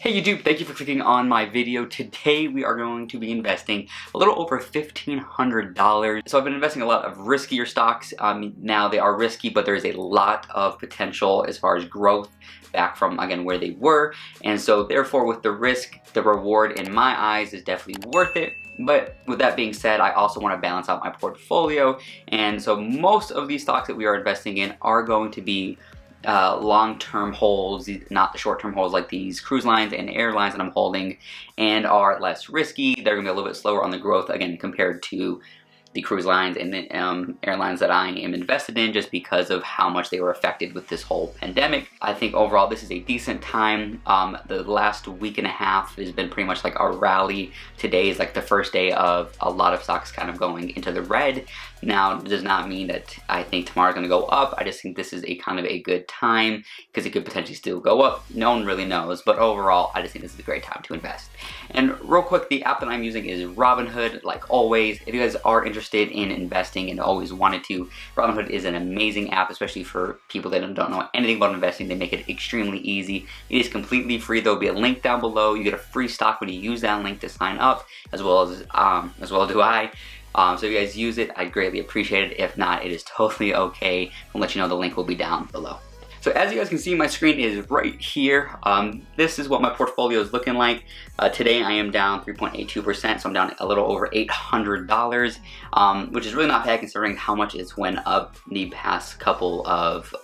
Hey YouTube, thank you for clicking on my video. Today we are going to be investing a little over $1,500. So I've been investing a lot of riskier stocks. Now they are risky, but there's a lot of potential as far as growth back from, again, where they were. And so therefore with the risk, the reward in my eyes is definitely worth it. But with that being said, I also want to balance out my portfolio. And so most of these stocks that we are investing in are going to be long-term holds, not the short-term holds like these cruise lines and airlines that I'm holding, and are less risky. They're going to be a little bit slower on the growth, again, compared to the cruise lines and the airlines that I am invested in, just because of how much they were affected with this whole pandemic. I think overall this is a decent time. The last week and a half has been pretty much like a rally. Today is like the first day of a lot of stocks kind of going into the red. Now, it does not mean that I think tomorrow's going to go up. I just think this is a kind of a good time because it could potentially still go up. No one really knows, but overall, I just think this is a great time to invest. And real quick, the app that I'm using is Robinhood, like always. If you guys are interested in investing and always wanted to, Robinhood is an amazing app, especially for people that don't know anything about investing. They make it extremely easy. It is completely free. There'll be a link down below. You get a free stock when you use that link to sign up, as well do I. So if you guys use it, I'd greatly appreciate it. If not, it is totally okay. I'll let you know the link will be down below. So as you guys can see, my screen is right here. This is what my portfolio is looking like. Today I am down 3.82%, so I'm down a little over $800, which is really not bad considering how much it's went up the past couple of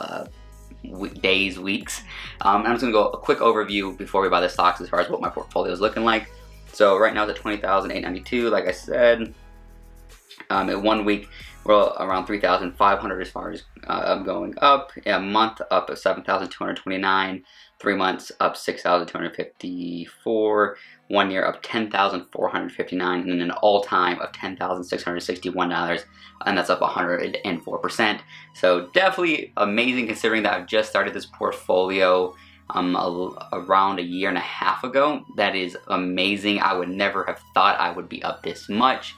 days, weeks. I'm just gonna go a quick overview before we buy the stocks as far as what my portfolio is looking like. So right now it's at $20,892, like I said. In 1 week, we're around 3,500 as far as going up. A month up at 7,229. 3 months up 6,254. 1 year up 10,459, and then an all-time of $10,661, and that's up 104%. So definitely amazing considering that I've just started this portfolio around a year and a half ago. That is amazing. I would never have thought I would be up this much.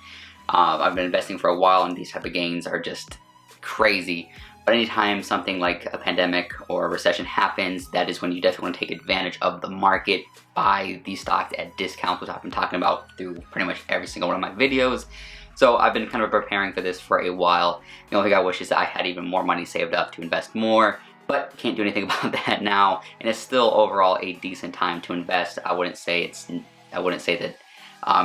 I've been investing for a while, and these type of gains are just crazy. But anytime something like a pandemic or a recession happens, that is when you definitely want to take advantage of the market, buy these stocks at discounts, which I've been talking about through pretty much every single one of my videos. So I've been kind of preparing for this for a while. The only thing I wish is that I had even more money saved up to invest more, but can't do anything about that now. And it's still overall a decent time to invest. I wouldn't say that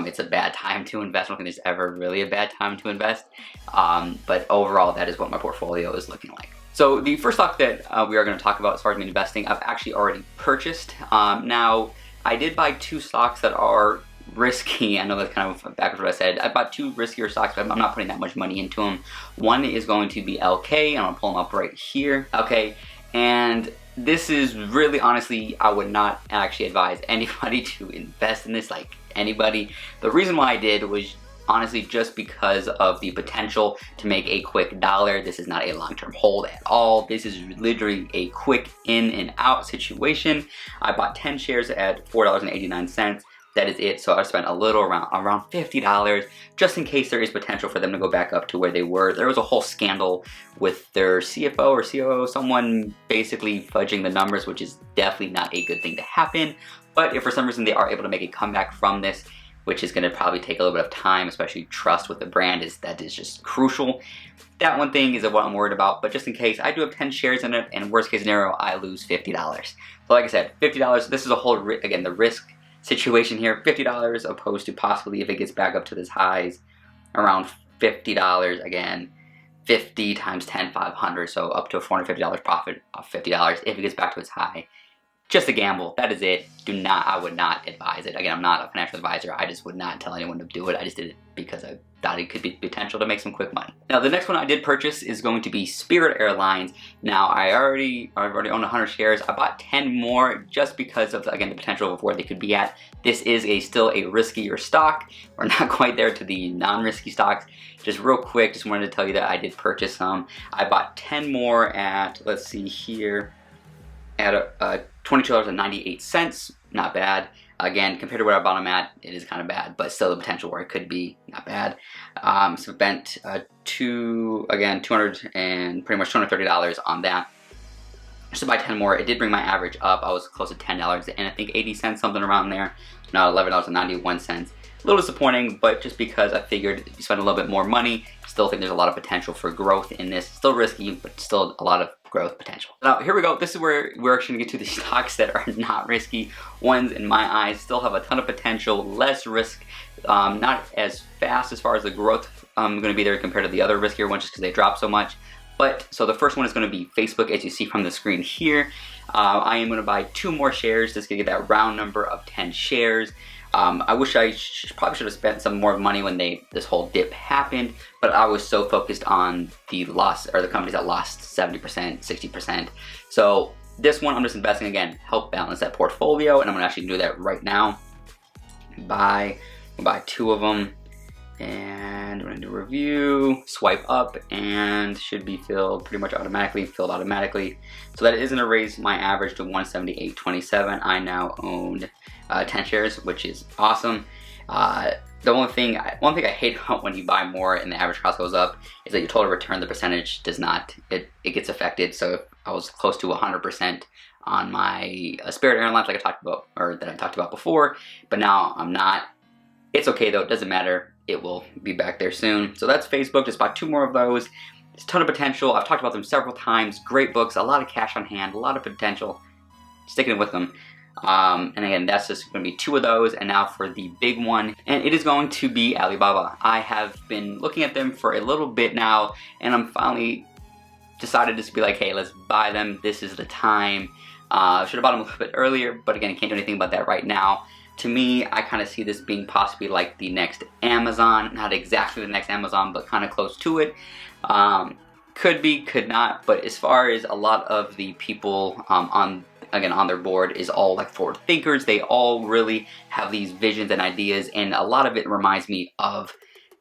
it's a bad time to invest. I don't think there's ever really a bad time to invest. But overall, that is what my portfolio is looking like. So the first stock that we are going to talk about as far as me investing, I've actually already purchased. Now, I did buy two stocks that are risky. I know that's kind of backwards what I said. I bought two riskier stocks, but I'm not putting that much money into them. One is going to be LK, and I'm going to pull them up right here. Okay, and this is really, honestly, I would not actually advise anybody to invest in this, like anybody. The reason why I did was honestly just because of the potential to make a quick dollar. This is not a long-term hold at all. This is literally a quick in and out situation. I bought 10 shares at $4.89. That is it. So I spent a little around $50 just in case there is potential for them to go back up to where they were. There was a whole scandal with their CFO or COO, someone basically fudging the numbers, which is definitely not a good thing to happen. But if for some reason they are able to make a comeback from this, which is going to probably take a little bit of time, especially trust with the brand, that is just crucial. That one thing is what I'm worried about, but just in case, I do have 10 shares in it, and worst case scenario, I lose $50. So like I said, $50, this is a whole, again, the risk situation here, $50 opposed to possibly, if it gets back up to this highs, around $50 again. 50 times 10, 500, so up to a $450 profit of $50 if it gets back to its high. Just a gamble. That is it. I would not advise it. Again, I'm not a financial advisor. I just would not tell anyone to do it. I just did it because I thought it could be potential to make some quick money. Now, the next one I did purchase is going to be Spirit Airlines. Now, I've already owned 100 shares. I bought 10 more just because of, again, the potential of where they could be at. This is still a riskier stock. We're not quite there to the non-risky stocks. Just real quick, just wanted to tell you that I did purchase some. I bought 10 more at, let's see here, at $22.98, not bad. Again, compared to where I bought them at, it is kind of bad, but still the potential where it could be not bad. Spent $230 on that. just to buy 10 more. It did bring my average up. I was close to $10 and I think 80 cents, something around there. Now $11.91. A little disappointing, but just because I figured you spend a little bit more money, still think there's a lot of potential for growth in this. Still risky, but still a lot of growth potential. Now here we go. This is where we're actually gonna get to the stocks that are not risky ones in my eyes. Still have a ton of potential, less risk, not as fast as far as the growth gonna be there compared to the other riskier ones just because they drop so much. But so the first one is going to be Facebook, as you see from the screen here. I am going to buy 2 more shares just to get that round number of 10 shares. I wish I probably should have spent some more money when this whole dip happened, but I was so focused on the loss, or the companies that lost 70%, 60%. So this one I'm just investing again, help balance that portfolio, and I'm going to actually do that right now. Buy 2 of them. And we're gonna do review, swipe up, and should be filled pretty much automatically, So that is gonna raise my average to 178.27. I now own 10 shares, which is awesome. The one thing I hate about when you buy more and the average cost goes up is that your total return, the percentage does not, it gets affected. So I was close to 100% on my Spirit Airlines, like I talked about, or that I talked about before, but now I'm not. It's okay though, it doesn't matter. It will be back there soon. So that's Facebook. Just bought 2 more of those. There's a ton of potential. I've talked about them several times. Great books, a lot of cash on hand, a lot of potential. Sticking with them. And again, that's just going to be 2 of those. And now for the big one, and it is going to be Alibaba. I have been looking at them for a little bit now, and I'm finally decided just to be like, hey, let's buy them. This is the time. I should have bought them a little bit earlier, but again, I can't do anything about that right now. To me, I kind of see this being possibly like the next Amazon. Not exactly the next Amazon, but kind of close to it. Could be, could not. But as far as a lot of the people on their board is all like forward thinkers. They all really have these visions and ideas, and a lot of it reminds me of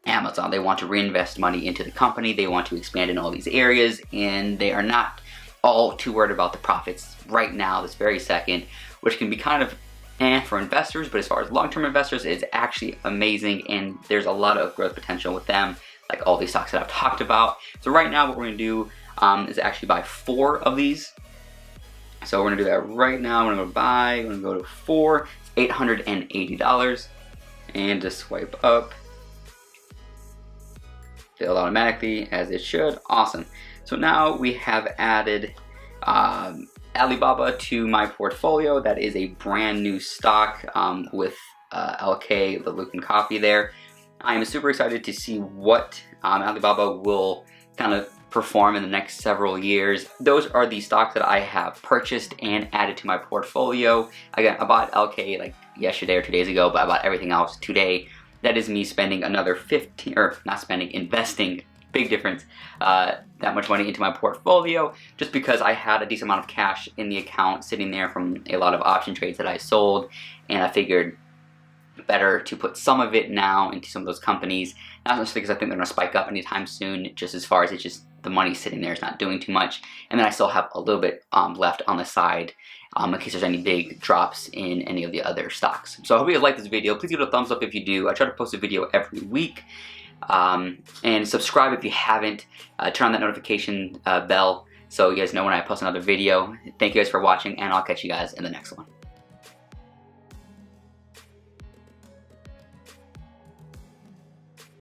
Amazon. They want to reinvest money into the company. They want to expand in all these areas, and they are not all too worried about the profits right now, this very second, which can be kind of for investors, but as far as long-term investors, it's actually amazing, and there's a lot of growth potential with them, like all these stocks that I've talked about. So right now what we're going to do is actually buy 4 of these. So we're going to do that right now. We're going to go to 4. It's $880, and just swipe up. Filled automatically, as it should. Awesome. So now we have added Alibaba to my portfolio. That is a brand new stock with LK, the Lucan coffee there. I am super excited to see what Alibaba will kind of perform in the next several years. Those are the stocks that I have purchased and added to my portfolio. Again, I bought LK like yesterday or 2 days ago, but I bought everything else today. That is me spending another investing, big difference, that much money into my portfolio, just because I had a decent amount of cash in the account sitting there from a lot of option trades that I sold, and I figured better to put some of it now into some of those companies, not necessarily because I think they're going to spike up anytime soon, just as far as it's just the money sitting there is not doing too much, and then I still have a little bit left on the side in case there's any big drops in any of the other stocks. So I hope you guys like this video. Please give it a thumbs up if you do. I try to post a video every week. And subscribe if you haven't. Turn on that notification bell so you guys know when I post another video. Thank you guys for watching, and I'll catch you guys in the next one.